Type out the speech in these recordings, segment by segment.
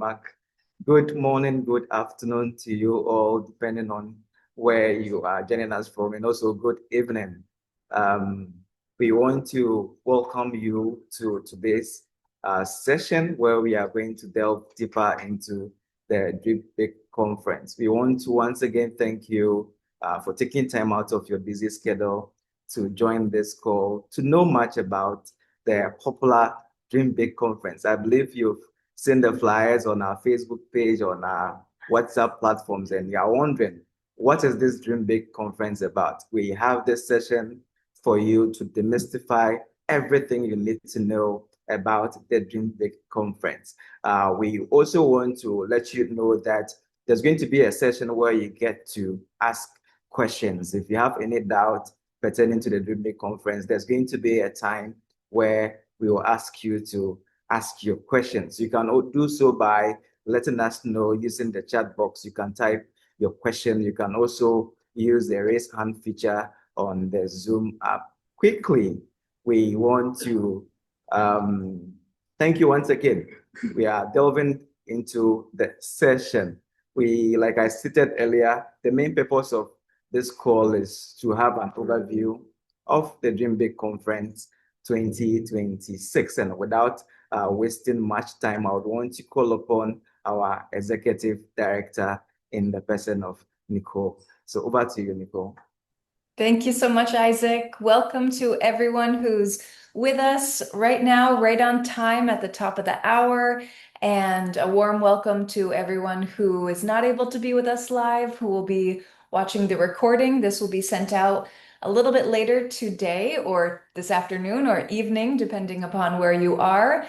Mark. Good morning, good afternoon to you all, depending on where you are joining us from, and also good evening. Um, we want to welcome you to today's session where we are going to delve deeper into the Dream Big Conference. We want to once again thank you for taking time out of your busy schedule to join this call to know much about the popular Dream Big Conference. I believe you've seen the flyers on our Facebook page, on our WhatsApp platforms, and you're wondering, what is this Dream Big Conference about? We have this session for you to demystify everything you need to know about the Dream Big Conference. We also want to let you know that there's going to be a session where you get to ask questions. If you have any doubt pertaining to the Dream Big Conference, there's going to be a time where we will ask you to ask your questions. You can do so by letting us know using the chat box. You can type your question. You can also use the raise hand feature on the Zoom app. Quickly, we want to thank you once again. We are delving into the session. Like I stated earlier, the main purpose of this call is to have an overview of the Dream Big Conference 2026. And without wasting much time, I would want to call upon our executive director in the person of Nicole. So over to you, Nicole. Thank you so much, Isaac. Welcome to everyone who's with us right now, right on time at the top of the hour. And a warm welcome to everyone who is not able to be with us live, who will be watching the recording. This will be sent out a little bit later today or this afternoon or evening, depending upon where you are.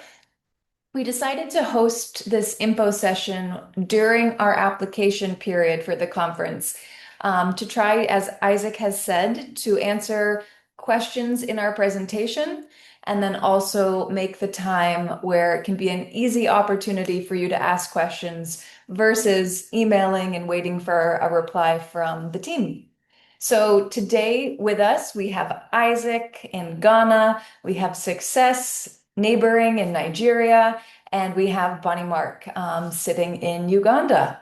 We decided to host this info session during our application period for the conference to try, as Isaac has said, to answer questions in our presentation and then also make the time where it can be an easy opportunity for you to ask questions versus emailing and waiting for a reply from the team. So today with us, we have Isaac in Ghana, we have Success neighboring in Nigeria, and we have Bonnie Mark sitting in Uganda.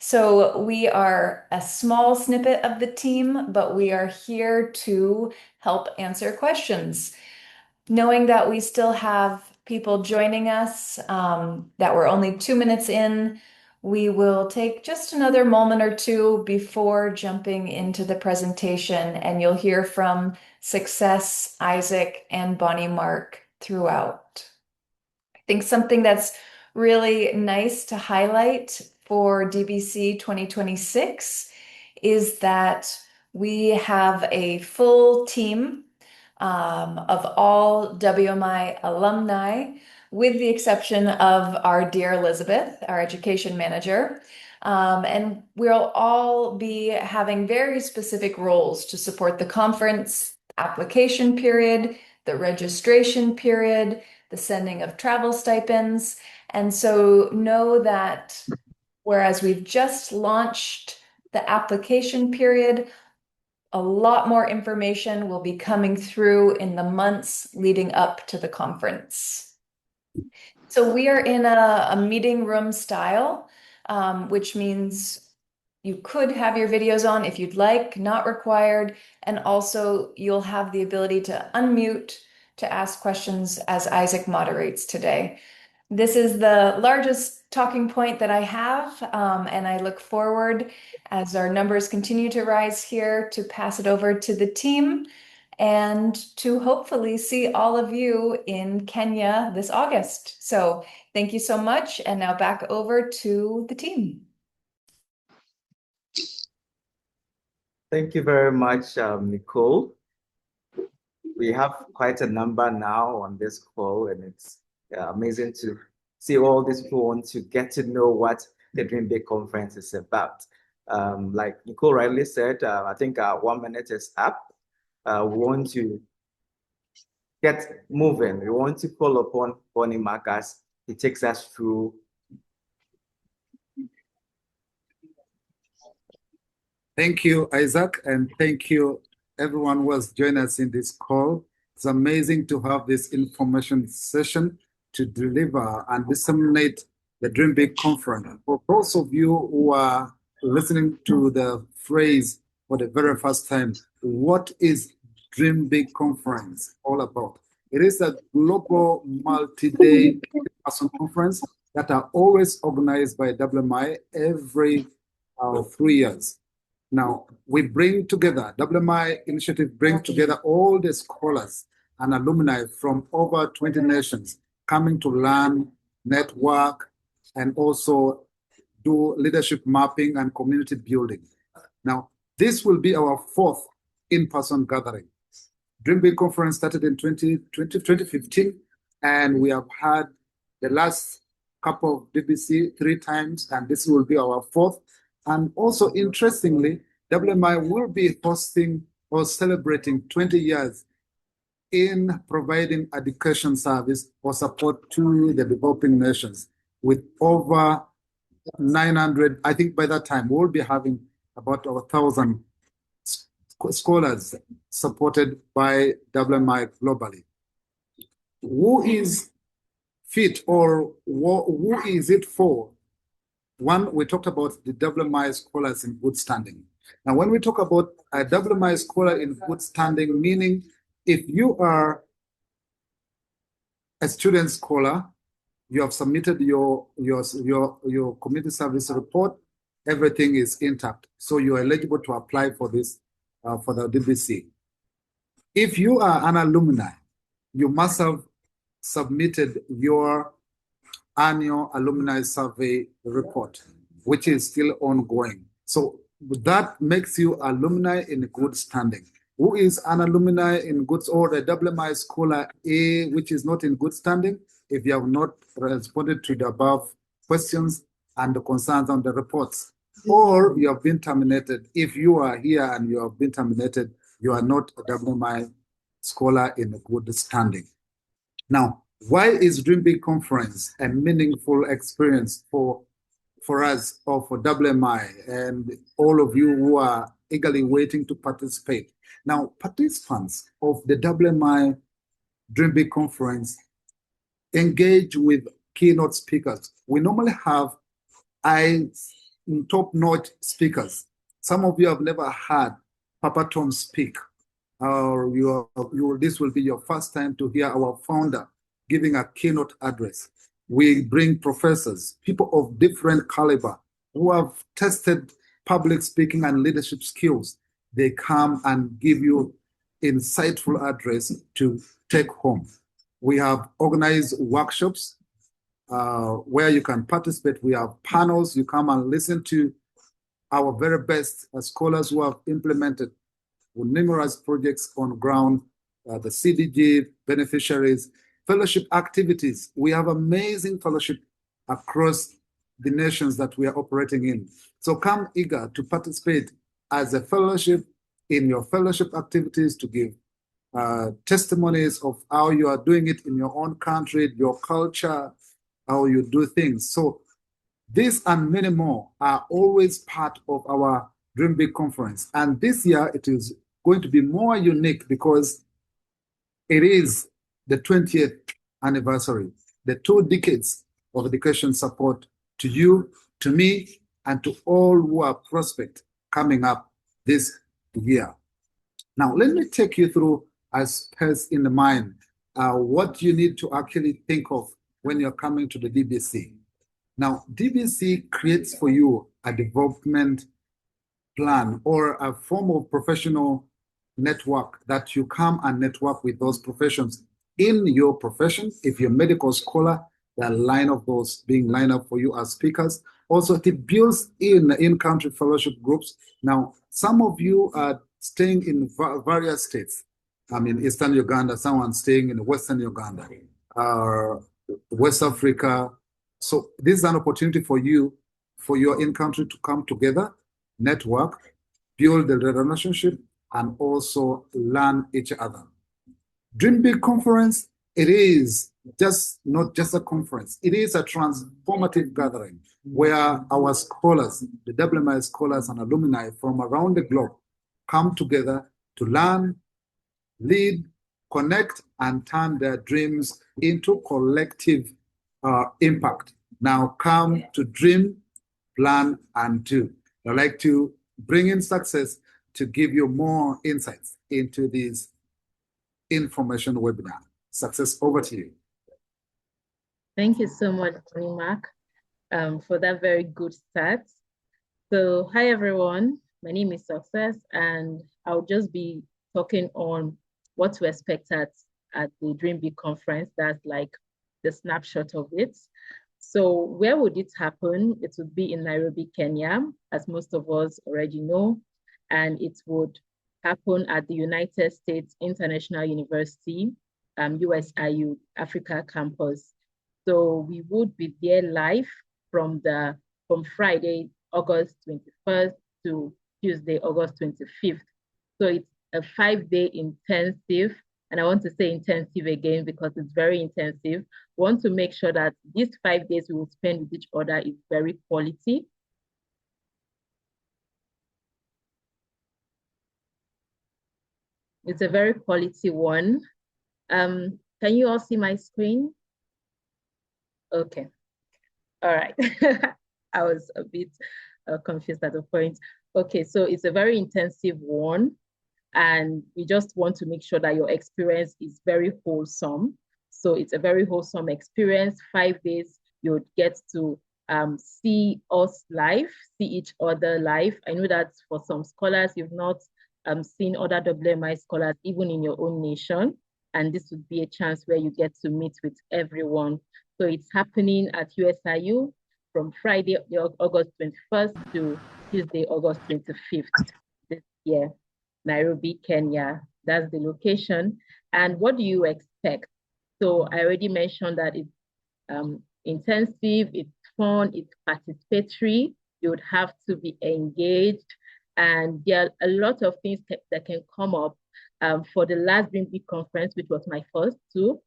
So we are a small snippet of the team, but we are here to help answer questions. Knowing that we still have people joining us, that we're only 2 minutes in, we will take just another moment or two before jumping into the presentation, and you'll hear from Success, Isaac, and Bonnie Mark throughout. I think something that's really nice to highlight for DBC 2026 is that we have a full team of all WMI alumni, with the exception of our dear Elizabeth, our education manager. And we'll all be having very specific roles to support the conference application period, the registration period, the sending of travel stipends. And so know that whereas we've just launched the application period, a lot more information will be coming through in the months leading up to the conference. So we are in a meeting room style, which means you could have your videos on if you'd like, not required. And also you'll have the ability to unmute to ask questions as Isaac moderates today. This is the largest talking point that I have, and I look forward, as our numbers continue to rise here, to pass it over to the team and to hopefully see all of you in Kenya this August. So thank you so much, and now back over to the team. Thank you very much, Nicole. We have quite a number now on this call, and it's amazing to see all these people want to get to know what the Dream Big Conference is about. Like Nicole rightly said, I think 1 minute is up. We want to get moving. We want to call upon Bonnie Mark as he takes us through. Thank you, Isaac, and thank you everyone who has joined us in this call. It's amazing to have this information session to deliver and disseminate the Dream Big Conference. For those of you who are listening to the phrase for the very first time, what is Dream Big Conference all about? It is a global multi-day person conference that are always organized by WMI every 3 years. Now, we bring together, WMI initiative brings together all the scholars and alumni from over 20 nations coming to learn, network, and also do leadership mapping and community building. Now, this will be our 4th in-person gathering. Dream Big Conference started in 2015, and we have had the last couple of DBC 3 times, and this will be our 4th. And also, interestingly, WMI will be hosting or celebrating 20 years in providing education service or support to the developing nations with over 900. I think by that time, we'll be having about 1,000 scholars supported by WMI globally. Who is fit, or who is it for? One, we talked about the WMI scholars in good standing. Now, when we talk about a WMI scholar in good standing, meaning if you are a student scholar, you have submitted your community service report, everything is intact. So you are eligible to apply for this, for the DBC. If you are an alumni, you must have submitted your annual alumni survey report, which is still ongoing. So that makes you alumni in good standing. Who is an alumni in good, or a WMI scholar A, which is not in good standing? If you have not responded to the above questions and the concerns on the reports, or you have been terminated. If you are here and you have been terminated, you are not a WMI scholar in good standing. Now, why is Dream Big Conference a meaningful experience for us, or for WMI and all of you who are eagerly waiting to participate? Now, participants of the WMI Dream Big Conference engage with keynote speakers. We normally have top-notch speakers. Some of you have never heard Papa Tom speak, or this will be your first time to hear our founder giving a keynote address. We bring professors, people of different caliber who have tested public speaking and leadership skills. They come and give you insightful address to take home. We have organized workshops where you can participate. We have panels. You come and listen to our very best scholars who have implemented numerous projects on ground, the CDG beneficiaries, fellowship activities. We have amazing fellowship across the nations that we are operating in. So come eager to participate as a fellowship in your fellowship activities, to give testimonies of how you are doing it in your own country, your culture, how you do things. So this and many more are always part of our Dream Big Conference. And this year it is going to be more unique because it is the 20th anniversary, the 2 decades of education support to you, to me, and to all who are prospect coming up this year. Now, let me take you through, as first in the mind, what you need to actually think of when you're coming to the DBC. Now, DBC creates for you a development plan or a form of professional network that you come and network with those professions in your profession. If you're a medical scholar, there are line of those being lined up for you as speakers. Also, it builds in-country fellowship groups. Now, some of you are staying in various states. I mean, Eastern Uganda, someone staying in Western Uganda, West Africa. So this is an opportunity for you, for your in-country to come together, network, build the relationship, and also learn each other. Dream Big Conference, it is not just a conference. It is a transformative gathering where our scholars, the WMI scholars and alumni from around the globe come together to learn, lead, connect, and turn their dreams into collective impact. now come to dream, plan, and do. I'd like to bring in Success to give you more insights into this information webinar. Success, over to you. Thank you so much, Mark, for that very good start. So, hi everyone, my name is Success, and I'll just be talking on what to expect at the Dream Big conference. That's like the snapshot of it. So where would it happen? It would be in Nairobi, Kenya, as most of us already know, and it would happen at the United States International University, USIU, Africa campus. So we would be there live from Friday, August 21st to Tuesday, August 25th. So it's a 5-day intensive, and I want to say intensive again because it's very intensive. We want to make sure that these 5 days we will spend with each other is very quality. It's a very quality one. Can you all see my screen? Okay. All right. I was a bit confused at the point. Okay, so it's a very intensive one, and we just want to make sure that your experience is very wholesome. So it's a very wholesome experience. 5 days, you would get to see us live, see each other live. I know that for some scholars, you've not seen other WMI scholars, even in your own nation. And this would be a chance where you get to meet with everyone. So it's happening at USIU from Friday, August 21st to Tuesday, August 25th this year, Nairobi, Kenya. That's the location. And what do you expect? So I already mentioned that it's intensive, it's fun, it's participatory. You would have to be engaged. And there are a lot of things that can come up. For the last Dream Big conference, which was my first too,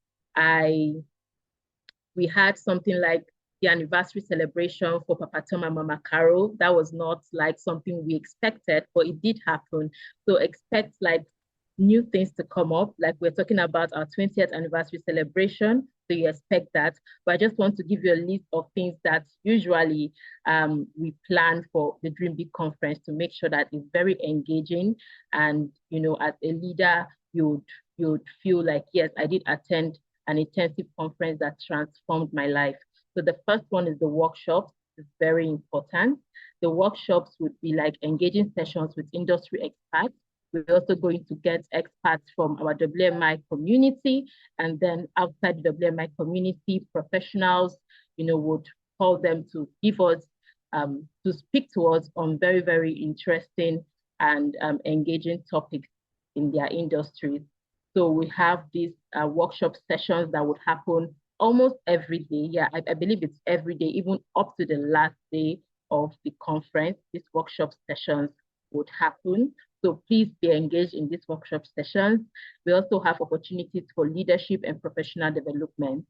we had something like the anniversary celebration for Papa Tom and Mama Carol. That was not like something we expected, but it did happen. So expect like new things to come up. Like we're talking about our 20th anniversary celebration. So you expect that. But I just want to give you a list of things that usually we plan for the Dream Big conference to make sure that it's very engaging. And, you know, as a leader, you'd feel like, yes, I did attend an intensive conference that transformed my life. So the first one is the workshops. It's very important. The workshops would be like engaging sessions with industry experts. We're also going to get experts from our WMI community, and then outside the WMI community, professionals, you know, would call them to give us, to speak to us on very, very interesting and engaging topics in their industries. So we have these workshop sessions that would happen almost every day. Yeah, I believe it's every day, even up to the last day of the conference. These workshop sessions would happen. So please be engaged in these workshop sessions. We also have opportunities for leadership and professional development.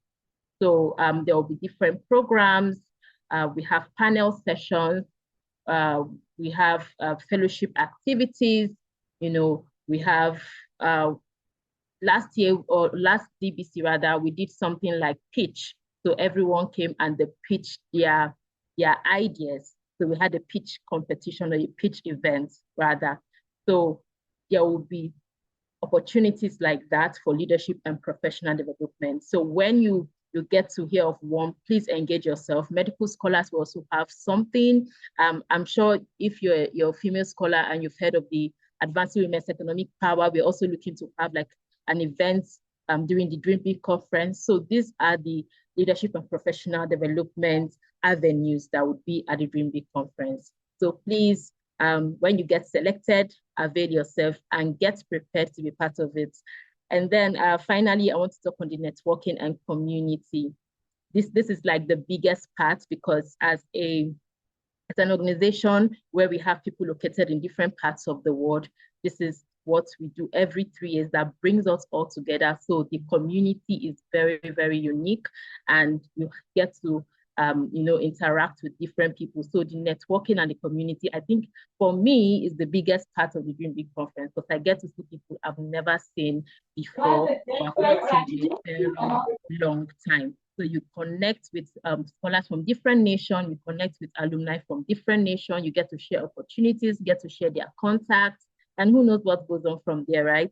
So there will be different programs. We have panel sessions. We have fellowship activities. You know, we have last year, or last DBC rather, we did something like pitch. So everyone came and they pitched their ideas. So we had a pitch competition, or a pitch event rather. So there will be opportunities like that for leadership and professional development. So when you get to hear of one, please engage yourself. Medical scholars will also have something. I'm sure if you're a female scholar and you've heard of the Advancing Women's Economic Power, we're also looking to have like an event during the Dream Big conference. So these are the leadership and professional development avenues that would be at the Dream Big conference. So please, when you get selected, avail yourself and get prepared to be part of it. And then finally, I want to talk on the networking and community. This is like the biggest part, because as an organization where we have people located in different parts of the world, this is what we do every 3 years that brings us all together. So the community is very, very unique, and you get to you know, interact with different people. So the networking and the community, I think for me, is the biggest part of the Dream Big conference, because I get to see people I've never seen before, or I've not seen in a very long time. So you connect with scholars from different nations, you connect with alumni from different nations, you get to share opportunities, get to share their contacts, and who knows what goes on from there, right?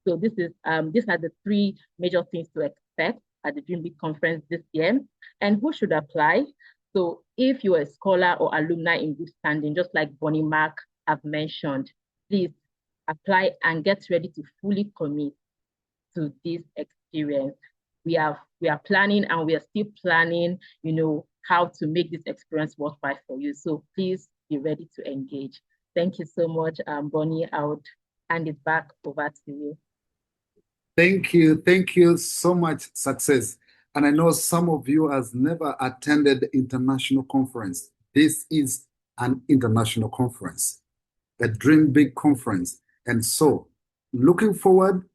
So these are the three major things to expect at the Dream Big conference this year. And who should apply? So if you're a scholar or alumni in good standing, just like Bonnie Mark have mentioned, please apply and get ready to fully commit to this experience. We are planning, and we are still planning, how to make this experience worthwhile for you. So please be ready to engage. Thank you so much, Bonnie. I would hand it back over to you. Thank you so much, Success. And I know some of you has never attended the international conference. This is an international conference, a Dream Big conference. And so, looking forward,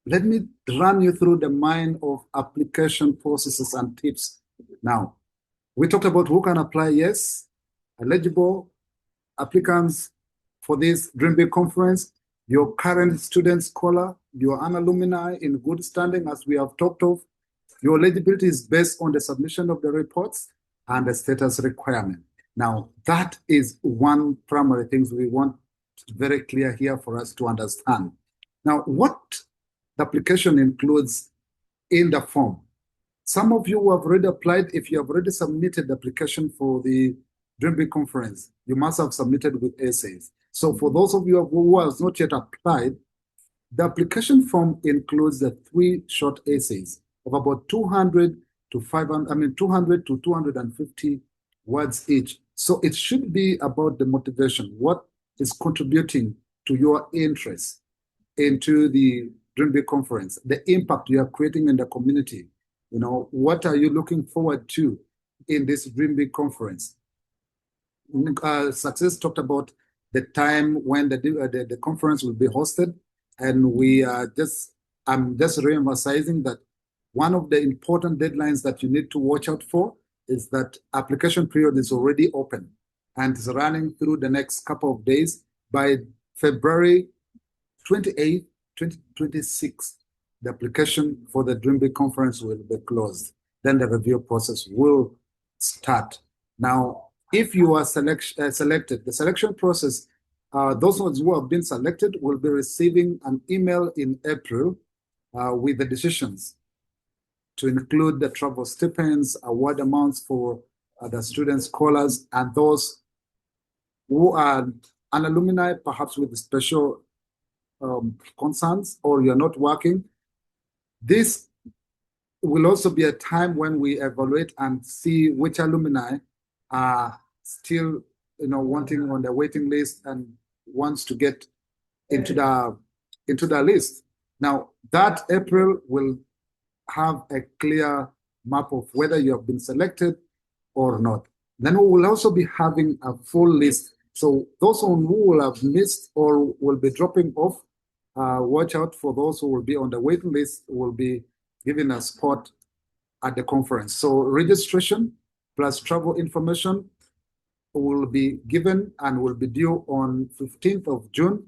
let me run you through the mind of application processes and tips. Now, we talked about who can apply. Yes, eligible applicants for this Dream Big conference, your current student scholar, you're an alumni in good standing, as we have talked of. Your eligibility is based on the submission of the reports and the status requirement. Now, that is one primary things we want very clear here for us to understand. Now, what the application includes in the form. Some of you who have already applied, if you have already submitted the application for the Dream Big conference, you must have submitted with essays. So for those of you who have not yet applied, the application form includes the 3 short essays of about 200 to 250 words each. So it should be about the motivation, what is contributing to your interest into the Dream Big conference, the impact you are creating in the community. What are you looking forward to in this Dream Big conference? Success talked about the time when the conference will be hosted, and I'm just re-emphasizing that one of the important deadlines that you need to watch out for is that application period is already open and is running through the next couple of days. By February 28, 2026, the application for the Dream Big conference will be closed. Then the review process will start. Now, if you are selected, the selection process, those ones who have been selected will be receiving an email in April with the decisions to include the travel stipends, award amounts for the student scholars, and those who are an alumni, perhaps with special concerns, or you're not working. This will also be a time when we evaluate and see which alumni are still, wanting on the waiting list and wants to get into the list. Now, that April will have a clear map of whether you have been selected or not. Then we will also be having a full list. So those who will have missed or will be dropping off, watch out for those who will be on the waiting list, will be given a spot at the conference. So registration plus travel information will be given and will be due on 15th of June.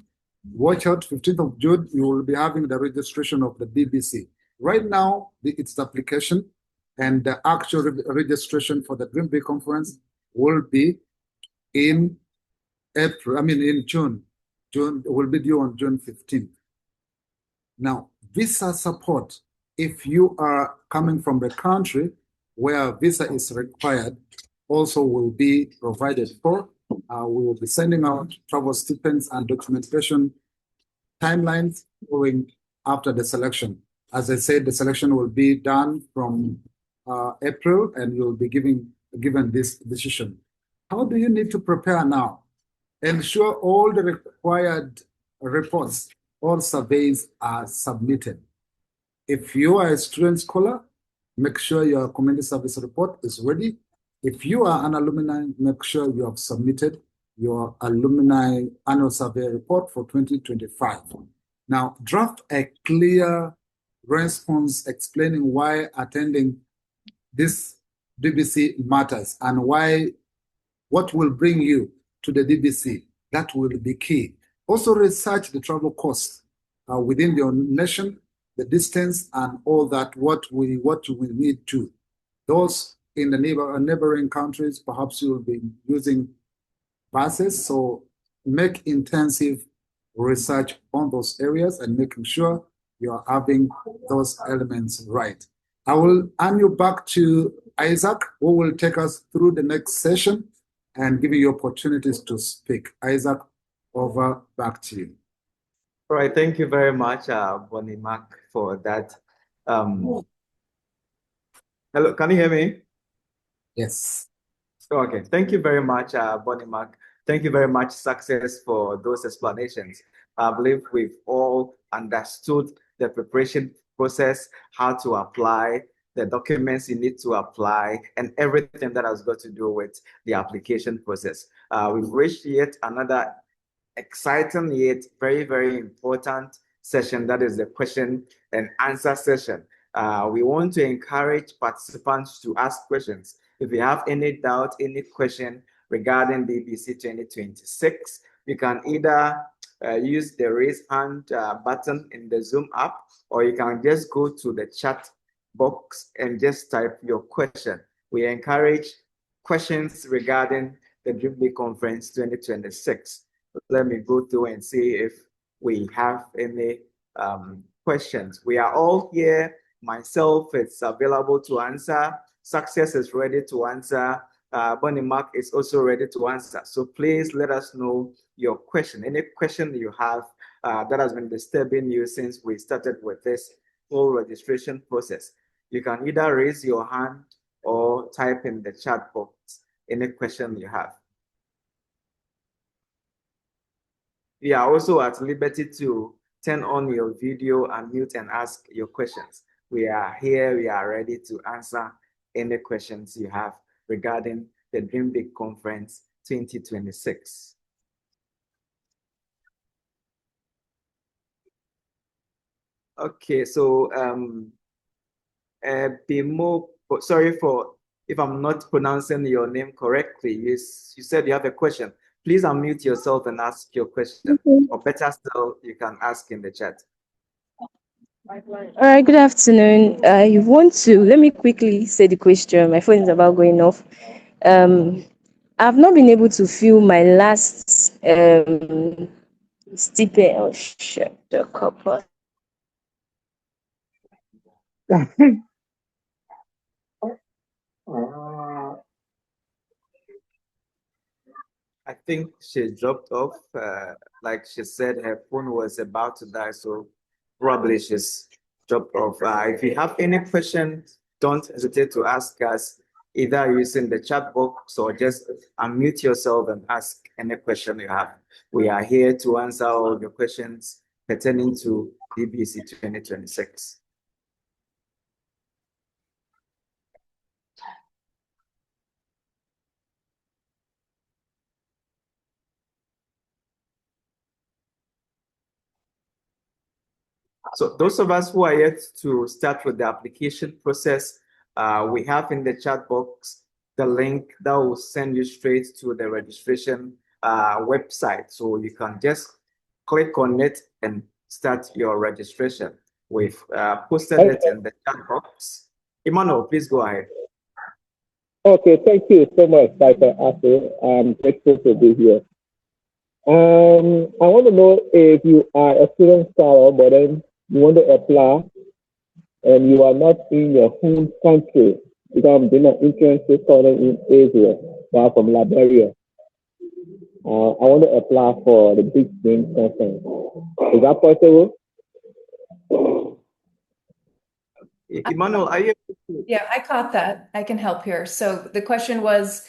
Watch out, 15th of June, you will be having the registration of the DBC. Right now, it's the application, and the actual registration for the Dream Big conference will be in June. June will be due on June 15th. Now, visa support, if you are coming from the country where visa is required, also will be provided for. We will be sending out travel stipends and documentation timelines going after the selection. As I said, the selection will be done from April, and you'll be given this decision. How do you need to prepare now? Ensure all the required reports or surveys are submitted. If you are a student scholar, make sure your community service report is ready. If you are an alumni, make sure you have submitted your alumni annual survey report for 2025. Now, draft a clear response explaining why attending this DBC matters and what will bring you to the DBC. That will be key. Also research the travel costs within your nation, the distance, and all that, what we need to. Those in the neighboring countries, perhaps you will be using buses. So make intensive research on those areas and making sure you are having those elements right. I will hand you back to Isaac, who will take us through the next session and give you opportunities to speak. Isaac, over back to you. All right, thank you very much, Bonnie Mac, for that. Hello, can you hear me? Yes. Okay, thank you very much, Bonnie Mac. Thank you very much, Success, for those explanations. I believe we've all understood the preparation process, how to apply, the documents you need to apply, and everything that has got to do with the application process. We've reached yet another exciting yet very, very important session, that is the question and answer session. We want to encourage participants to ask questions. If you have any doubt, any question regarding DBC 2026, you can either use the raise hand button in the Zoom app, or you can just go to the chat box and just type your question. We encourage questions regarding the DBC Conference 2026. Let me go through and see if we have any questions. We are all here. Myself is available to answer. Success is ready to answer. Bonnie Mark is also ready to answer. So please let us know your question. Any question you have that has been disturbing you since we started with this whole registration process. You can either raise your hand or type in the chat box any question you have. You are also at liberty to turn on your video, unmute, and ask your questions. We are here, we are ready to answer any questions you have regarding the Dream Big Conference 2026. Okay, so Bimo, sorry for if I'm not pronouncing your name correctly. You said you have a question. Please unmute yourself and ask your question. Or better still, you can ask in the chat. All right, good afternoon. You want to, let me quickly say the question. My phone is about going off. I've not been able to fill my last stipend. Shut the cup up. I think she dropped off. Like she said, her phone was about to die, so probably she's dropped off. If you have any questions, don't hesitate to ask us either using the chat box or just unmute yourself and ask any question you have. We are here to answer all your questions pertaining to DBC 2026. So those of us who are yet to start with the application process, we have in the chat box the link that will send you straight to the registration website. So you can just click on it and start your registration. We've posted it in the chat box. Emmanuel, please go ahead. Okay, thank you so much, Dr. Asu. I'm grateful to be here. I want to know if you are a student scholar, but then you want to apply and you are not in your home country, because I'm doing an internship scholar in Asia, but I'm from Liberia. I want to apply for the Big Dream Conference. Is that possible? Emmanuel, are you? Yeah, I caught that. I can help here. So the question was,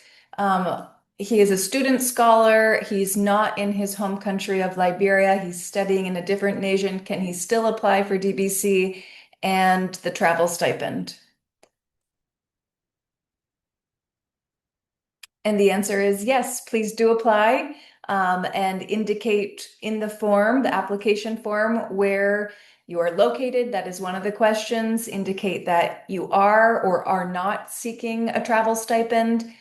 he is a student scholar. He's not in his home country of Liberia. He's studying in a different nation. Can he still apply for DBC and the travel stipend? And the answer is yes, please do apply and indicate in the form, the application form, where you are located. That is one of the questions. Indicate that you are or are not seeking a travel stipend.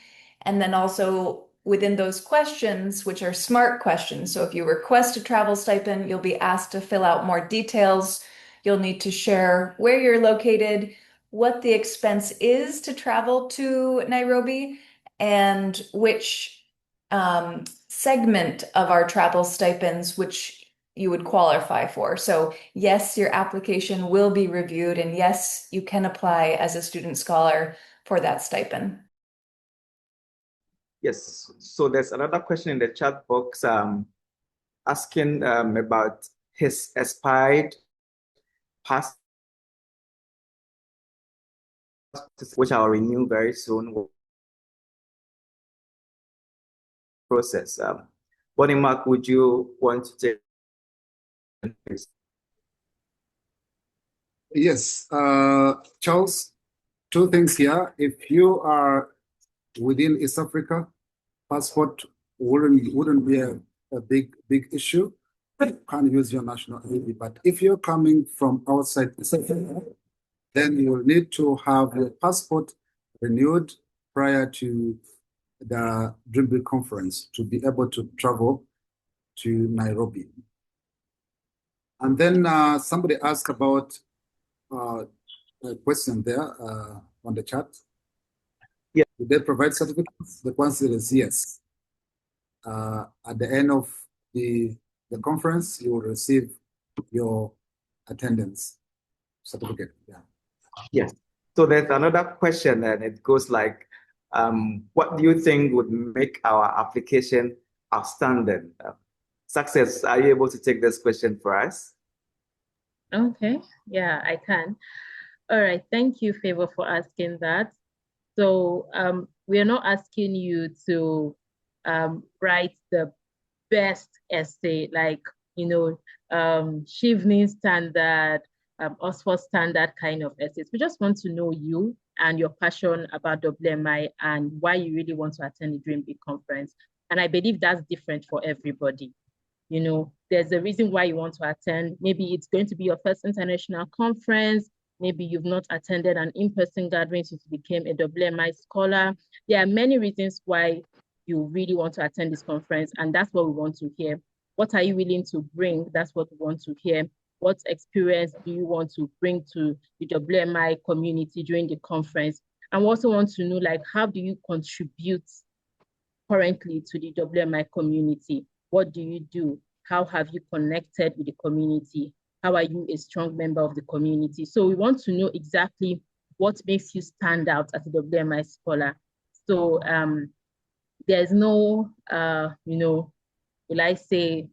And then also within those questions, which are SMART questions. So if you request a travel stipend, you'll be asked to fill out more details. You'll need to share where you're located, what the expense is to travel to Nairobi and which segment of our travel stipends which you would qualify for. So yes, your application will be reviewed, and yes, you can apply as a student scholar for that stipend. Yes, so there's another question in the chat box asking about his expired passport, which I'll renew very soon. Process. Bonnie Mark, would you want to take this? Yes, Charles, two things here. If you are within East Africa, passport wouldn't be a big issue. You can't use your national ID. But if you're coming from outside East Africa, then you will need to have your passport renewed prior to the Dream Big conference to be able to travel to Nairobi. And then somebody asked about a question there on the chat. Yeah. Do they provide certificates? The answer is yes. At the end of the conference, you will receive your attendance certificate. Yeah. Yes. So there's another question, and it goes like, what do you think would make our application outstanding? Success, are you able to take this question for us? Okay, yeah, I can. All right, thank you, Favor, for asking that. So we are not asking you to write the best essay, like, Chevening standard, Oxford standard kind of essays. We just want to know you and your passion about WMI and why you really want to attend the Dream Big conference. And I believe that's different for everybody. There's a reason why you want to attend. Maybe it's going to be your first international conference. Maybe you've not attended an in-person gathering since you became a WMI scholar. There are many reasons why you really want to attend this conference, and that's what we want to hear. What are you willing to bring? That's what we want to hear. What experience do you want to bring to the WMI community during the conference? And we also want to know, like, how do you contribute currently to the WMI community? What do you do? How have you connected with the community? How are you a strong member of the community? So we want to know exactly what makes you stand out as a WMI scholar. So there's no, will I say,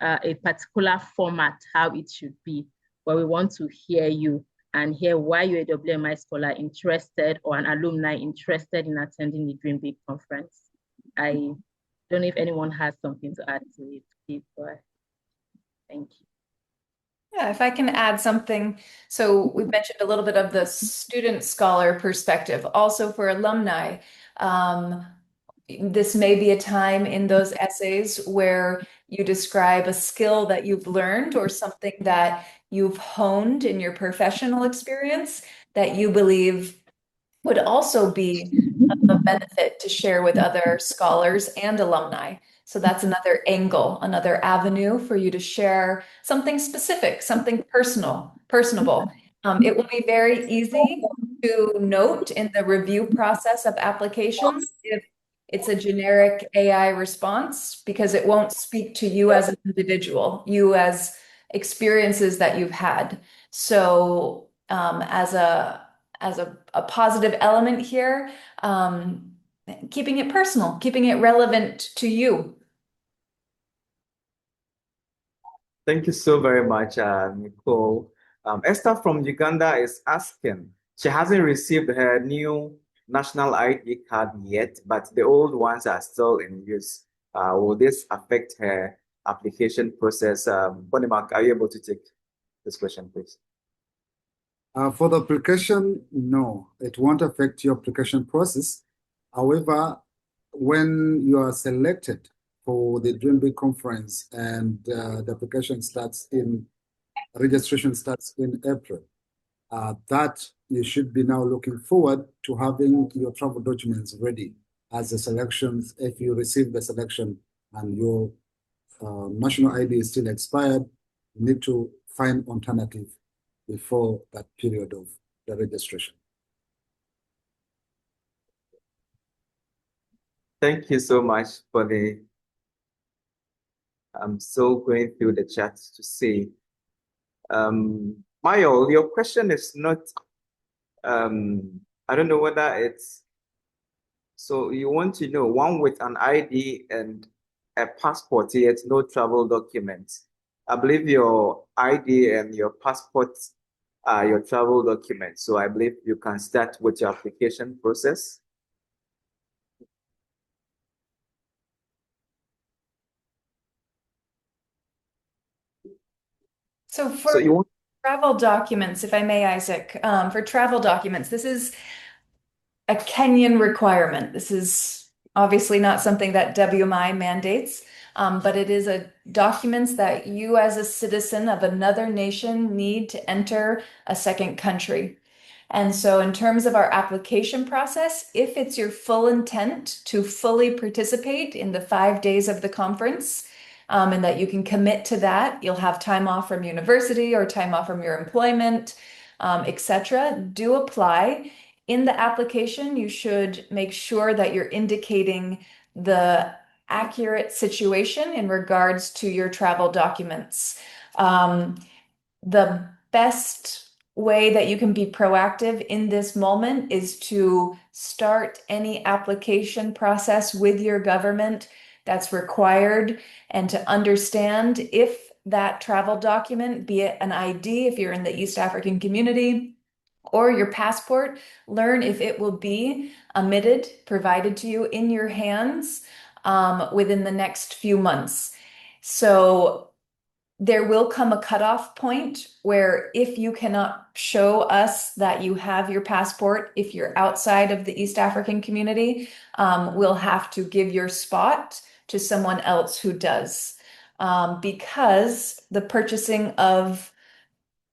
a particular format, how it should be, but we want to hear you and hear why you're a WMI scholar interested or an alumni interested in attending the Dream Big conference. I don't know if anyone has something to add to it. Please go ahead. Thank you. Yeah, if I can add something. So we mentioned a little bit of the student scholar perspective. Also for alumni, this may be a time in those essays where you describe a skill that you've learned or something that you've honed in your professional experience that you believe would also be of benefit to share with other scholars and alumni. So that's another angle, another avenue for you to share something specific, something personable. It will be very easy to note in the review process of applications if it's a generic AI response, because it won't speak to you as an individual, you as experiences that you've had. So as a positive element here, keeping it personal, keeping it relevant to you. Thank you so very much, Nicole. Esther from Uganda is asking, she hasn't received her new national ID card yet, but the old ones are still in use. Will this affect her application process? Bonnie Mark, are you able to take this question, please? For the application, no, it won't affect your application process. However, when you are selected for the Dream Big conference and the application registration starts in April, that you should be now looking forward to having your travel documents ready as the selections. If you receive the selection and your national ID is still expired, you need to find alternative before that period of the registration. Thank you so much for the. I'm still going through the chat to see. Mayol, your question is not. I don't know whether it's. So you want to know one with an ID and a passport, yet no travel documents. I believe your ID and your passport are your travel documents. So I believe you can start with your application process. So for you want travel documents, if I may, Isaac, for travel documents, this is a Kenyan requirement. This is obviously not something that WMI mandates, but it is a documents that you as a citizen of another nation need to enter a second country. And so in terms of our application process, if it's your full intent to fully participate in the 5 days of the conference, and that you can commit to that, you'll have time off from university or time off from your employment, etc. Do apply. In the application, you should make sure that you're indicating the accurate situation in regards to your travel documents. The best way that you can be proactive in this moment is to start any application process with your government that's required, and to understand if that travel document, be it an ID if you're in the East African community, or your passport, learn if it will be emitted, provided to you in your hands within the next few months. So there will come a cutoff point where if you cannot show us that you have your passport, if you're outside of the East African community, we'll have to give your spot to someone else who does. Because the purchasing of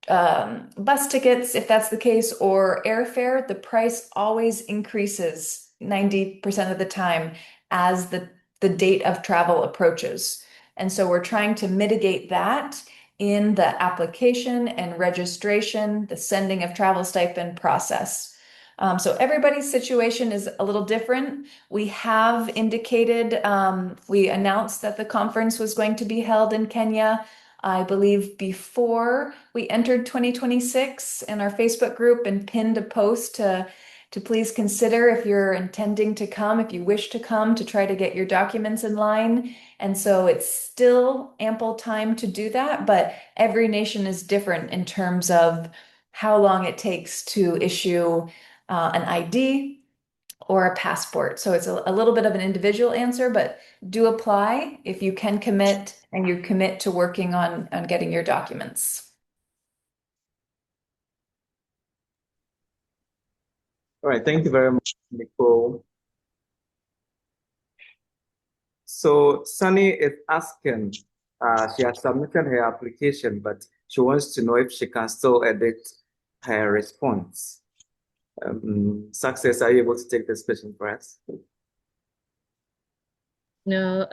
bus tickets, if that's the case, or airfare, the price always increases 90% of the time as the date of travel approaches. And so we're trying to mitigate that in the application and registration, the sending of travel stipend process. So everybody's situation is a little different. We have indicated, we announced that the conference was going to be held in Kenya, I believe before we entered 2026, in our Facebook group, and pinned a post to please consider if you're intending to come, if you wish to come, to try to get your documents in line. And so it's still ample time to do that, but every nation is different in terms of how long it takes to issue an ID or a passport. So it's a little bit of an individual answer, but do apply if you can commit and you commit to working on getting your documents. All right, thank you very much, Nicole. So Sunny is asking, she has submitted her application, but she wants to know if she can still edit her response. Success, are you able to take this question for us? No,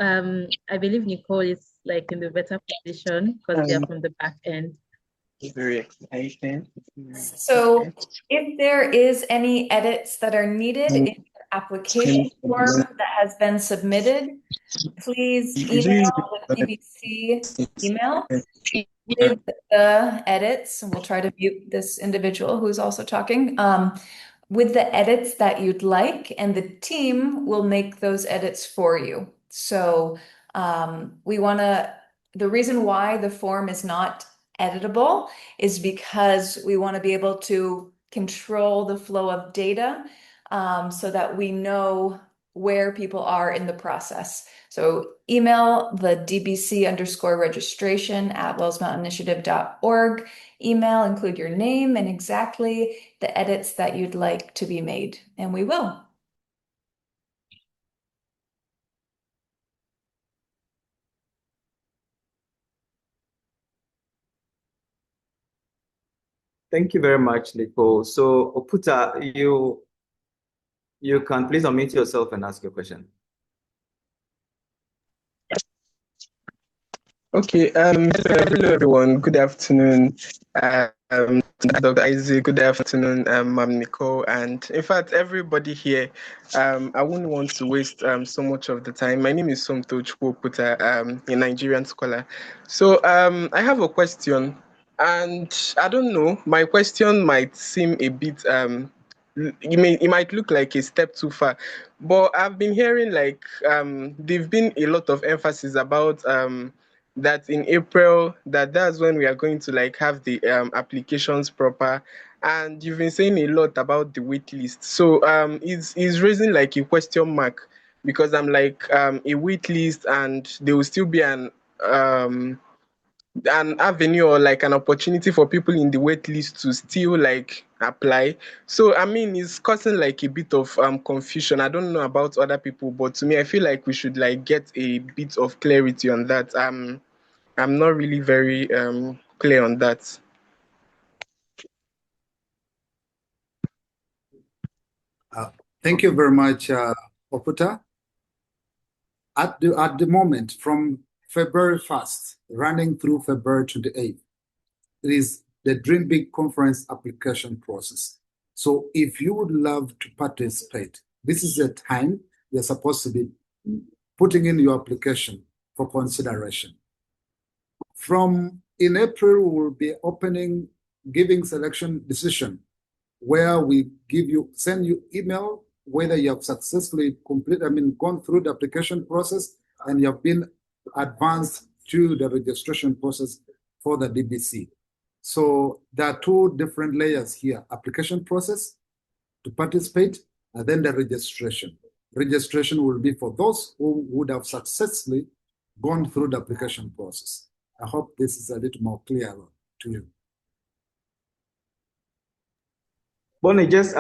I believe Nicole is like in the better position because they're from the back end. Very exciting. So if there is any edits that are needed in your application form that has been submitted, please email the DBC email with the edits, and we'll try to mute this individual who's also talking, with the edits that you'd like, and the team will make those edits for you. So the reason why the form is not editable is because we want to be able to control the flow of data, so that we know where people are in the process. So email the dbc_registration@wellsmountaininitiative.org. Email, include your name and exactly the edits that you'd like to be made, and we will. Thank you very much, Nicole. So Oputa, you can please unmute yourself and ask your question. Okay, hello everyone, good afternoon. Dr. Isaac, good afternoon, Ma'am Nicole, and in fact, everybody here. I wouldn't want to waste so much of the time. My name is Somto Chukwuputa, a Nigerian scholar. So I have a question, and I don't know, my question might seem a bit it might look like a step too far, but I've been hearing like there've been a lot of emphasis about that in April, that's when we are going to like have the applications proper. And you've been saying a lot about the wait list. So it's raising like a question mark, because I'm like a wait list, and there will still be an avenue or like an opportunity for people in the wait list to still like apply. So I mean, it's causing like a bit of confusion. I don't know about other people, but to me, I feel like we should like get a bit of clarity on that. I'm not really very clear on that. Thank you very much, Oputa. At the moment, from February 1st, running through February 28th, it is the Dream Big Conference application process. So if you would love to participate, this is the time you're supposed to be putting in your application for consideration. From in April, we will be giving selection decision, where we send you email whether you have successfully gone through the application process and you have been advanced to the registration process for the DBC. So there are two different layers here: application process to participate, and then the registration. Registration will be for those who would have successfully gone through the application process. I hope this is a little more clear to you. Bonnie, just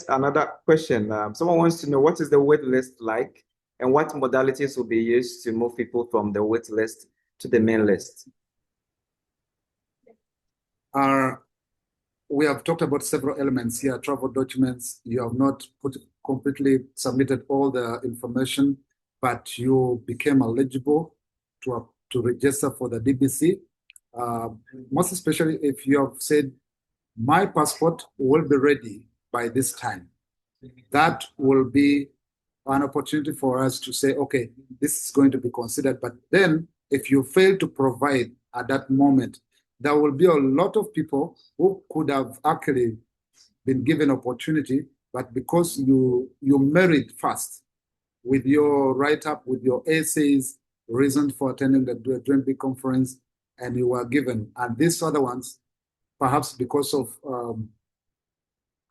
another question. Someone wants to know, what is the wait list like, and what modalities will be used to move people from the wait list to the main list? We have talked about several elements here. Travel documents, you have not completely submitted all the information, but you became eligible to register for the DBC. Most especially if you have said, my passport will be ready by this time. That will be an opportunity for us to say, okay, this is going to be considered. But then if you fail to provide at that moment, there will be a lot of people who could have actually been given opportunity, but because you merit fast with your write-up, with your essays, reasons for attending the Dream Big conference, and you were given. And these other ones, perhaps because of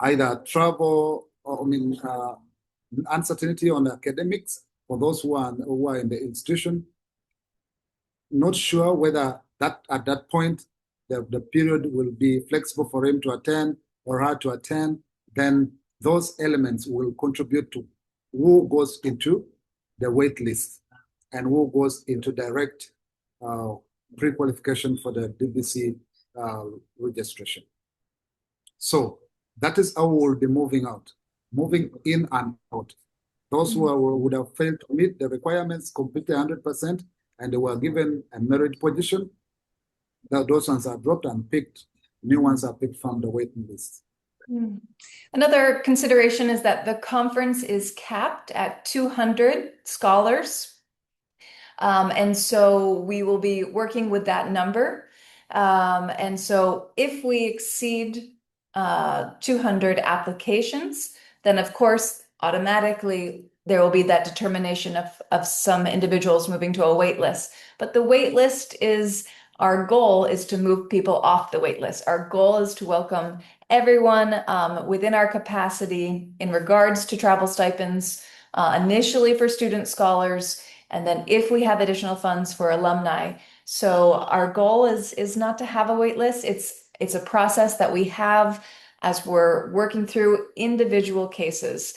either travel or uncertainty on academics for those who are in the institution, not sure whether that at that point the period will be flexible for him to attend or her to attend, then those elements will contribute to who goes into the wait list and who goes into direct pre-qualification for the DBC registration. So that is how we will be moving in and out. Those who would have failed to meet the requirements completely 100%, and they were given a merit position, those ones are dropped and picked. New ones are picked from the waiting list. Another consideration is that the conference is capped at 200 scholars. And so we will be working with that number. And so if we exceed 200 applications, then of course, automatically there will be that determination of some individuals moving to a wait list. But the wait list our goal is to move people off the wait list. Our goal is to welcome everyone within our capacity in regards to travel stipends, initially for student scholars, and then if we have additional funds for alumni. So our goal is not to have a wait list. It's a process that we have as we're working through individual cases.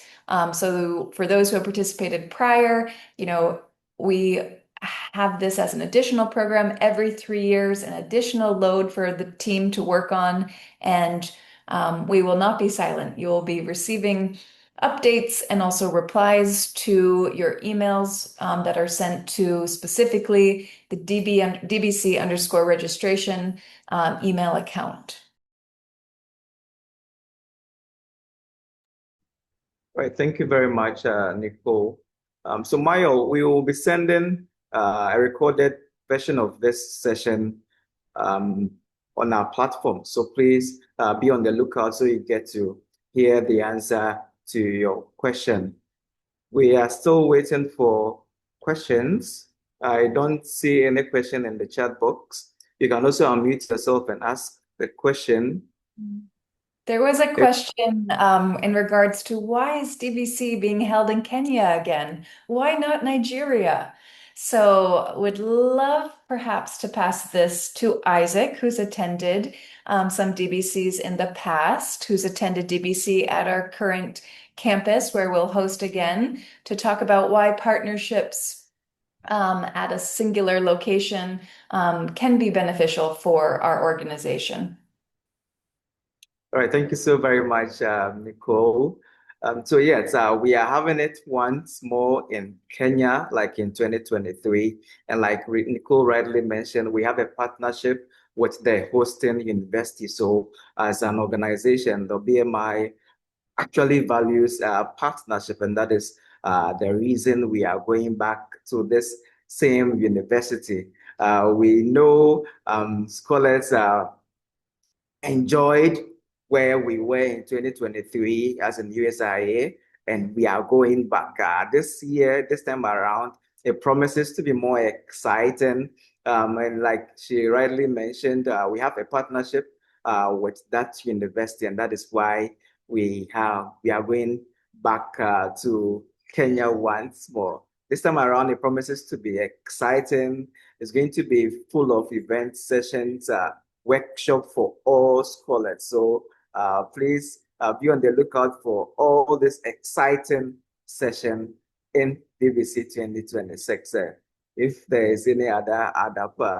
So for those who have participated prior, we have this as an additional program every 3 years, an additional load for the team to work on, and we will not be silent. You will be receiving updates and also replies to your emails that are sent to specifically the DBC_registration email account. All right, thank you very much, Nicole. So Mayo, we will be sending a recorded version of this session um, on our platform. So please be on the lookout so you get to hear the answer to your question. We are still waiting for questions. I don't see any question in the chat box. You can also unmute yourself and ask the question. There was a question in regards to why is DBC being held in Kenya again? Why not Nigeria? So would love perhaps to pass this to Isaac, who's attended some DBCs in the past, who's attended DBC at our current campus where we'll host again to talk about why partnerships at a singular location can be beneficial for our organization. All right, thank you so very much, Nicole. So yes, we are having it once more in Kenya, like in 2023. And like Nicole rightly mentioned, we have a partnership with the hosting university. So as an organization, the BMI actually values partnership, and that is the reason we are going back to this same university. We know scholars enjoyed where we were in 2023 as in USIA, and we are going back this year, this time around. It promises to be more exciting. And like she rightly mentioned, we have a partnership with that university, and that is why we are going back to Kenya once more. This time around, it promises to be exciting. It's going to be full of event sessions, workshop for all scholars. So please be on the lookout for all this exciting session in DBC 2026. If there is any other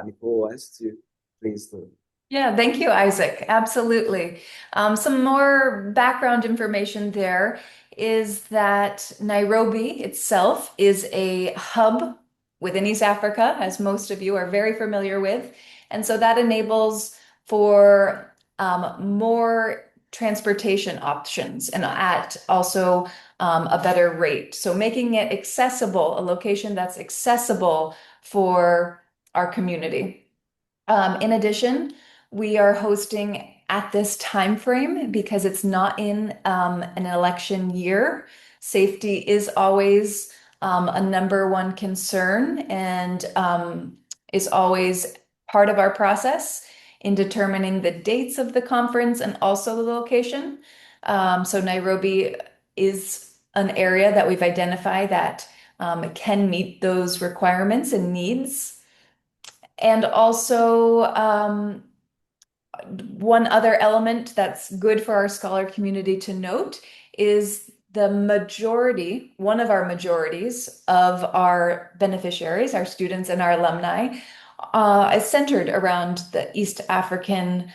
Nicole wants to, please do. Yeah, thank you, Isaac. Absolutely. Some more background information there is that Nairobi itself is a hub within East Africa, as most of you are very familiar with. And so that enables for more transportation options and at also a better rate. So making it accessible, a location that's accessible for our community. In addition, we are hosting at this time frame because it's not in an election year. Safety is always a number one concern and is always part of our process in determining the dates of the conference and also the location. So Nairobi is an area that we've identified that can meet those requirements and needs. And also, one other element that's good for our scholar community to note is the majority, one of our majorities of our beneficiaries, our students and our alumni, is centered around the East African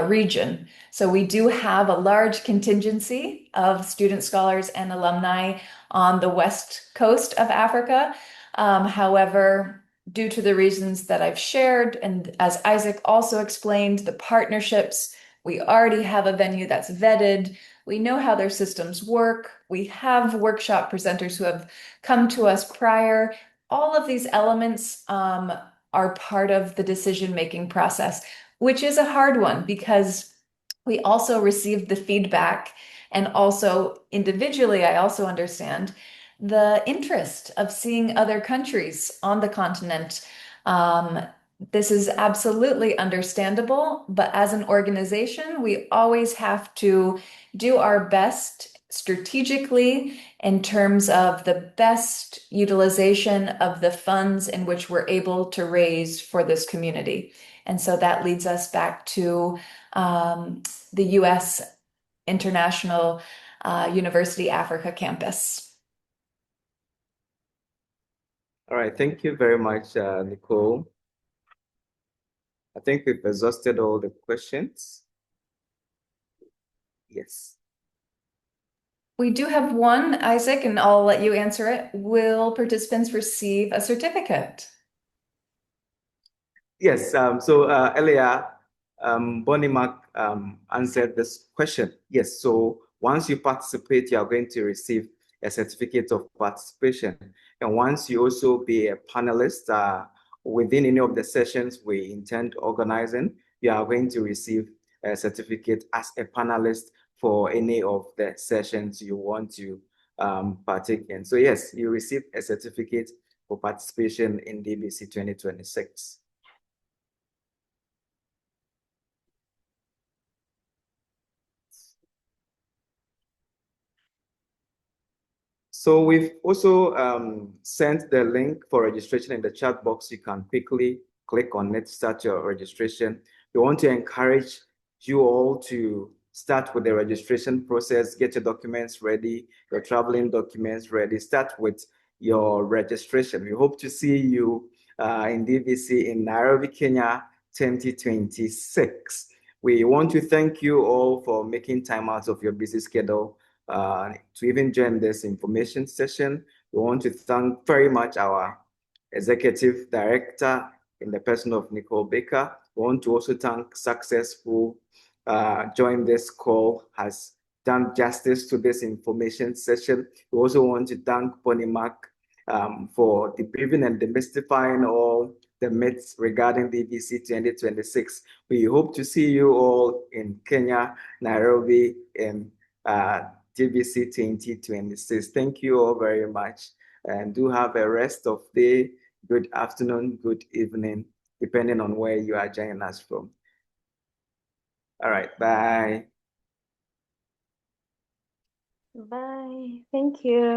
region. So we do have a large contingency of student scholars and alumni on the west coast of Africa. However, due to the reasons that I've shared, and as Isaac also explained, the partnerships, we already have a venue that's vetted. We know how their systems work. We have workshop presenters who have come to us prior. All of these elements are part of the decision-making process, which is a hard one because we also received the feedback, and also individually, I also understand the interest of seeing other countries on the continent. This is absolutely understandable, but as an organization, we always have to do our best strategically in terms of the best utilization of the funds in which we're able to raise for this community. And so that leads us back to the U.S. International University Africa campus. All right, thank you very much, Nicole. I think we've exhausted all the questions. Yes. We do have one, Isaac, and I'll let you answer it. Will participants receive a certificate? Yes, so earlier, Bonnie Mark answered this question. Yes, so Once you participate, you are going to receive a certificate of participation. And once you also be a panelist within any of the sessions we intend organizing, you are going to receive a certificate as a panelist for any of the sessions you want to partake in. So yes, you receive a certificate for participation in DBC 2026. So we've also sent the link for registration in the chat box. You can quickly click on it, start your registration. We want to encourage you all to start with the registration process, get your documents ready, your traveling documents ready, start with your registration. We hope to see you in DBC in Nairobi, Kenya, 2026. We want to thank you all for making time out of your busy schedule to even join this information session. We want to thank very much our executive director in the person of Nicole Baker. We want to also thank Success who joined this call, has done justice to this information session. We also want to thank Bonnie Mac for debriefing and demystifying all the myths regarding DBC 2026. We hope to see you all in Kenya, Nairobi, in DBC 2026. Thank you all very much, and do have a rest of day, good afternoon, good evening, depending on where you are joining us from. All right, bye. Bye. Thank you.